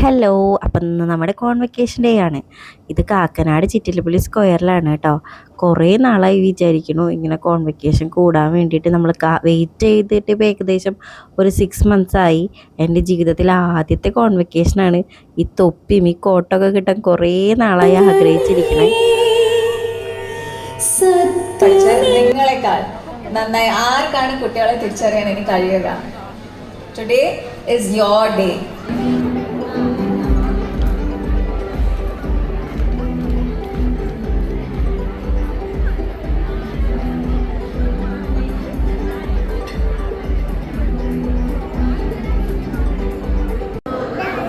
Hello. അപ്പം ഇന്ന് നമ്മുടെ കോൺവെക്കേഷൻ ഡേ ആണ്. ഇത് കാക്കനാട് ചിറ്റിലപ്പള്ളി സ്ക്വയറിലാണ് കേട്ടോ. കുറേ നാളായി വിചാരിക്കണു ഇങ്ങനെ കോൺവെക്കേഷൻ കൂടാൻ വേണ്ടിയിട്ട്. നമ്മൾ വെയിറ്റ് ചെയ്തിട്ട് ഇപ്പോൾ ഏകദേശം ഒരു 6 months ആയി. എൻ്റെ ജീവിതത്തിൽ ആദ്യത്തെ കോൺവെക്കേഷനാണ്. ഈ തൊപ്പിയും ഈ കോട്ടൊക്കെ കിട്ടാൻ കുറേ നാളായി ആഗ്രഹിച്ചിരിക്കണേ. നിങ്ങളെക്കാൾ നന്നായി ആർക്കാണ് കുട്ടികളെ തിരിച്ചറിയാൻ ഇനി കഴിയുക? Today is your day.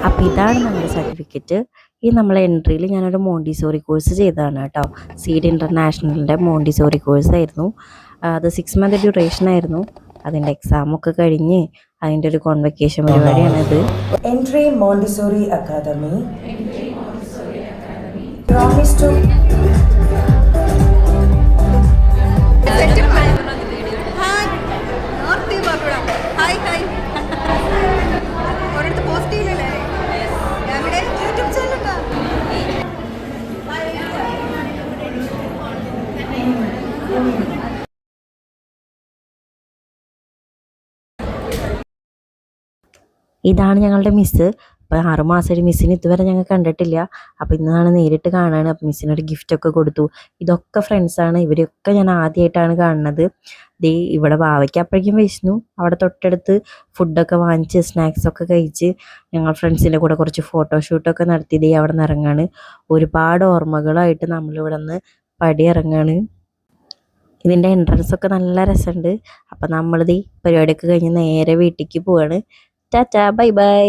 അപ്പോൾ ഇതാണ് നമ്മുടെ സർട്ടിഫിക്കറ്റ്. ഈ നമ്മളെ എൻട്രിയിൽ ഞാനൊരു മോണ്ടിസോറി കോഴ്സ് ചെയ്തതാണ് കേട്ടോ. സീഡ് ഇൻ്റർനാഷണലിൻ്റെ മോണ്ടിസോറി കോഴ്സായിരുന്നു. അത് 6 month ഡ്യൂറേഷൻ ആയിരുന്നു. അതിൻ്റെ എക്സാമൊക്കെ കഴിഞ്ഞ് അതിൻ്റെ ഒരു കോൺവെക്കേഷൻ പരിപാടിയാണിത്. Entry Montessori academy promise to ഇതാണ് ഞങ്ങളുടെ മിസ്സ്. അപ്പോൾ 6 മാസമായിട്ട് മിസ്സിന് ഇതുവരെ ഞങ്ങൾ കണ്ടിട്ടില്ല. അപ്പോൾ ഇന്നാണ് നേരിട്ട് കാണുകയാണ്. അപ്പോൾ മിസ്സിനൊരു ഗിഫ്റ്റൊക്കെ കൊടുത്തു. ഇതൊക്കെ ഫ്രണ്ട്സാണ്. ഇവരൊക്കെ ഞാൻ ആദ്യമായിട്ടാണ് കാണുന്നത്. ദേ ഇവിടെ ബാവയ്ക്ക് അപ്പോഴേക്കും വിശന്നു. അവിടെ തൊട്ടടുത്ത് ഫുഡൊക്കെ വാങ്ങിച്ച് സ്നാക്സൊക്കെ കഴിച്ച് ഞങ്ങൾ ഫ്രണ്ട്സിൻ്റെ കൂടെ കുറച്ച് ഫോട്ടോഷൂട്ടൊക്കെ നടത്തി ദേ അവിടെ നിന്ന് ഇറങ്ങാണ്. ഒരുപാട് ഓർമ്മകളായിട്ട് നമ്മളിവിടെ നിന്ന് പടി ഇറങ്ങാണ്. ഇതിൻ്റെ എൻട്രൻസ് ഒക്കെ നല്ല രസമുണ്ട്. അപ്പം നമ്മളിത് പരിപാടിയൊക്കെ കഴിഞ്ഞ് നേരെ വീട്ടിലേക്ക് പോവാണ്. Tata, bye bye.